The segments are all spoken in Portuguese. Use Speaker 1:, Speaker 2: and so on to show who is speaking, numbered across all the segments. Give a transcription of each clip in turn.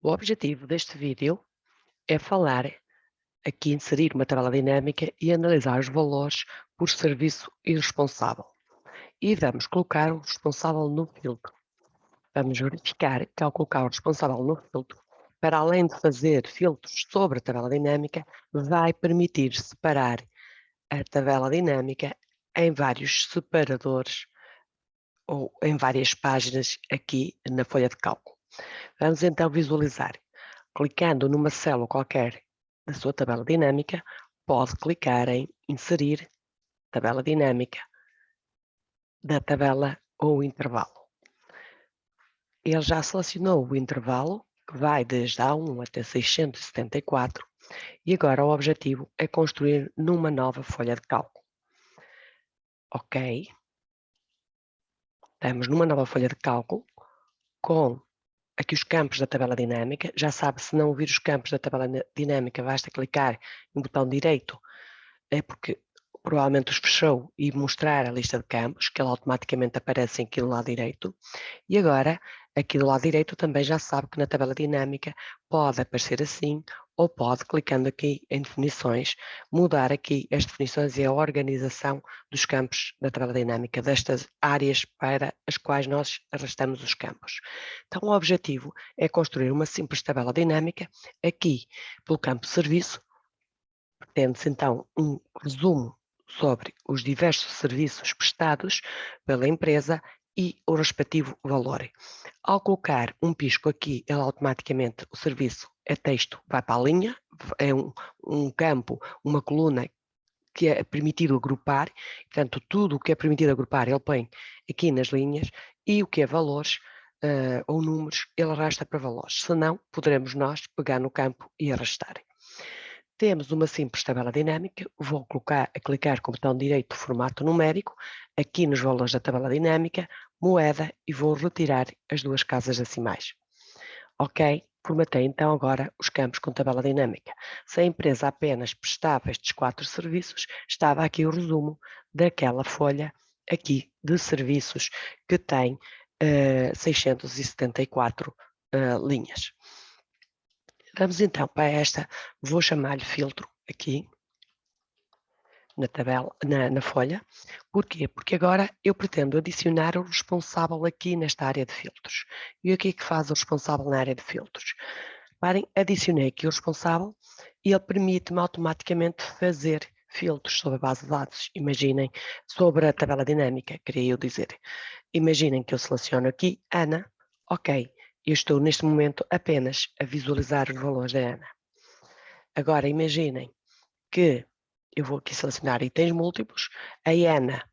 Speaker 1: O objetivo deste vídeo é falar aqui, inserir uma tabela dinâmica e analisar os valores por serviço e responsável. E vamos colocar o responsável no filtro. Vamos verificar que ao colocar o responsável no filtro, para além de fazer filtros sobre a tabela dinâmica, vai permitir separar a tabela dinâmica em vários separadores ou em várias páginas aqui na folha de cálculo. Vamos então visualizar. Clicando numa célula qualquer da sua tabela dinâmica, pode clicar em Inserir tabela dinâmica da tabela ou intervalo. Ele já selecionou o intervalo, que vai desde A1 até 674, e agora o objetivo é construir numa nova folha de cálculo. Ok. Estamos numa nova folha de cálculo com aqui os campos da tabela dinâmica. Já sabe, se não ouvir os campos da tabela dinâmica, basta clicar no botão direito, é porque provavelmente os fechou, e mostrar a lista de campos, que ele automaticamente aparece aqui do lado direito. E agora, aqui do lado direito também já sabe que na tabela dinâmica pode aparecer assim, ou pode, clicando aqui em definições, mudar aqui as definições e a organização dos campos da tabela dinâmica, destas áreas para as quais nós arrastamos os campos. Então o objetivo é construir uma simples tabela dinâmica. Aqui, pelo campo serviço, pretende-se então um resumo sobre os diversos serviços prestados pela empresa e o respectivo valor. Ao colocar um pisco aqui, ele automaticamente, o serviço é texto, vai para a linha, é um campo, uma coluna que é permitido agrupar. Portanto, tudo o que é permitido agrupar ele põe aqui nas linhas, e o que é valores ou números, ele arrasta para valores. Senão, poderemos nós pegar no campo e arrastar. Temos uma simples tabela dinâmica. Vou clicar com o botão direito formato numérico, aqui nos valores da tabela dinâmica, moeda, e vou retirar as duas casas decimais. Ok, formatei então agora os campos com tabela dinâmica. Se a empresa apenas prestava estes 4 serviços, estava aqui o resumo daquela folha aqui de serviços que tem 674 linhas. Vamos então para esta, vou chamar-lhe filtro aqui na tabela, na folha. Porquê? Porque agora eu pretendo adicionar o responsável aqui nesta área de filtros. E o que é que faz o responsável na área de filtros? Reparem, adicionei aqui o responsável e ele permite-me automaticamente fazer filtros sobre a base de dados. Imaginem, sobre a tabela dinâmica, queria eu dizer. Imaginem que eu seleciono aqui Ana. Ok, eu estou neste momento apenas a visualizar os valores da Ana. Agora imaginem que eu vou aqui selecionar itens múltiplos. A Ana,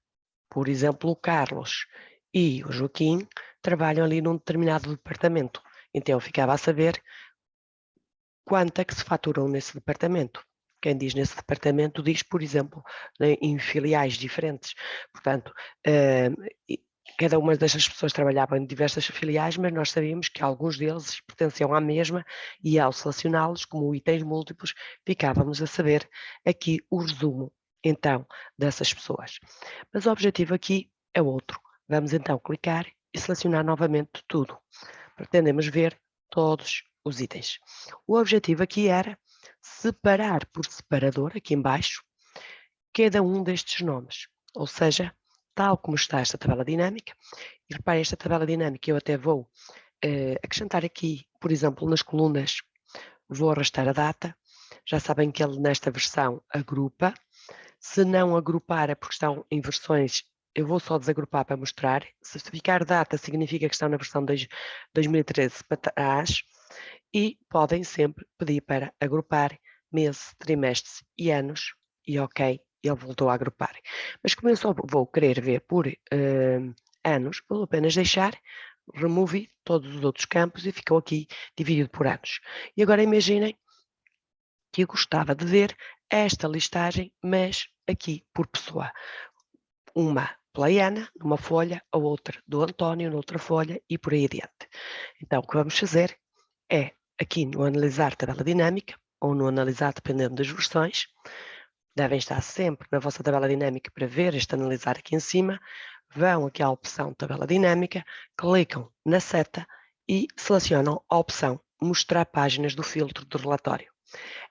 Speaker 1: por exemplo, o Carlos e o Joaquim trabalham ali num determinado departamento. Então eu ficava a saber quanto é que se faturam nesse departamento. Quem diz nesse departamento diz, por exemplo, em filiais diferentes. Portanto, cada uma destas pessoas trabalhava em diversas filiais, mas nós sabíamos que alguns deles pertenciam à mesma, e ao selecioná-los como itens múltiplos, ficávamos a saber aqui o resumo, então, dessas pessoas. Mas o objetivo aqui é outro. Vamos então clicar e selecionar novamente tudo. Pretendemos ver todos os itens. O objetivo aqui era separar por separador, aqui embaixo, cada um destes nomes. Ou seja, tal como está esta tabela dinâmica. E reparem, esta tabela dinâmica eu até vou acrescentar aqui, por exemplo, nas colunas, vou arrastar a data. Já sabem que ele nesta versão agrupa. Se não agrupar é porque estão em versões, eu vou só desagrupar para mostrar. Se ficar data significa que estão na versão 2013 para trás, e podem sempre pedir para agrupar meses, trimestres e anos, e ok, ele voltou a agrupar. Mas como eu só vou querer ver por anos, vou apenas deixar, removi todos os outros campos e ficou aqui dividido por anos. E agora imaginem que eu gostava de ver esta listagem, mas aqui por pessoa. Uma pela Ana, numa folha, a outra do António, noutra folha, e por aí adiante. Então o que vamos fazer é, aqui no analisar tabela dinâmica, ou no analisar dependendo das versões, devem estar sempre na vossa tabela dinâmica para ver este analisar aqui em cima, vão aqui à opção tabela dinâmica, clicam na seta e selecionam a opção mostrar páginas do filtro do relatório.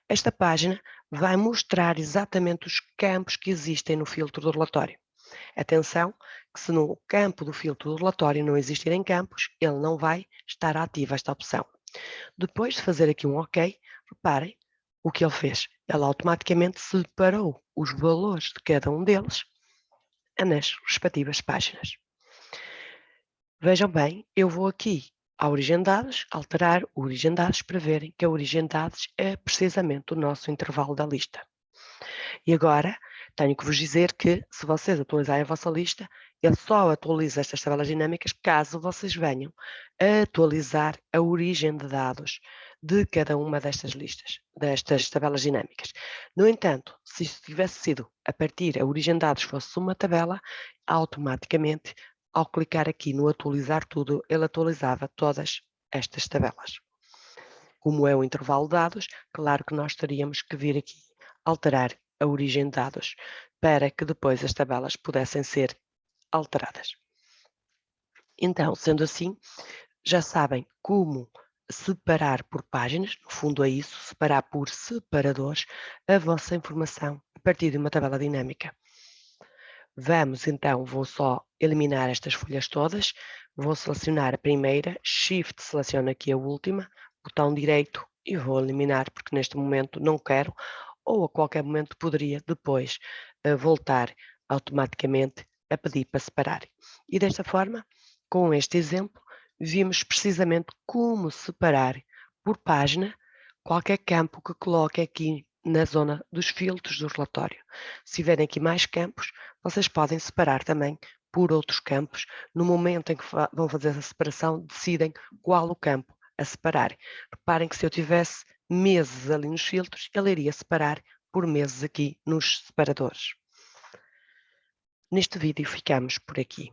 Speaker 1: Esta página vai mostrar exatamente os campos que existem no filtro do relatório. Atenção, que se no campo do filtro do relatório não existirem campos, ele não vai estar ativa esta opção. Depois de fazer aqui um OK, reparem o que ele fez. Ele automaticamente separou os valores de cada um deles nas respectivas páginas. Vejam bem, eu vou aqui à origem de dados, alterar o origem de dados para verem que a origem de dados é precisamente o nosso intervalo da lista. E agora tenho que vos dizer que se vocês atualizarem a vossa lista, ele só atualiza estas tabelas dinâmicas caso vocês venham a atualizar a origem de dados de cada uma destas listas, destas tabelas dinâmicas. No entanto, se isso tivesse sido a partir, a origem de dados fosse uma tabela, automaticamente, ao clicar aqui no atualizar tudo, ele atualizava todas estas tabelas. Como é o intervalo de dados, claro que nós teríamos que vir aqui alterar a origem de dados para que depois as tabelas pudessem ser alteradas. Então, sendo assim, já sabem como separar por páginas, no fundo é isso, separar por separadores a vossa informação a partir de uma tabela dinâmica. Vamos então, vou só eliminar estas folhas todas, vou selecionar a primeira, Shift seleciono aqui a última, botão direito e vou eliminar porque neste momento não quero, ou a qualquer momento poderia depois voltar automaticamente a pedir para separar. E desta forma, com este exemplo, vimos precisamente como separar por página qualquer campo que coloque aqui na zona dos filtros do relatório. Se tiverem aqui mais campos, vocês podem separar também por outros campos. No momento em que vão fazer a separação, decidem qual o campo a separar. Reparem que se eu tivesse meses ali nos filtros, ele iria separar por meses aqui nos separadores. Neste vídeo ficamos por aqui.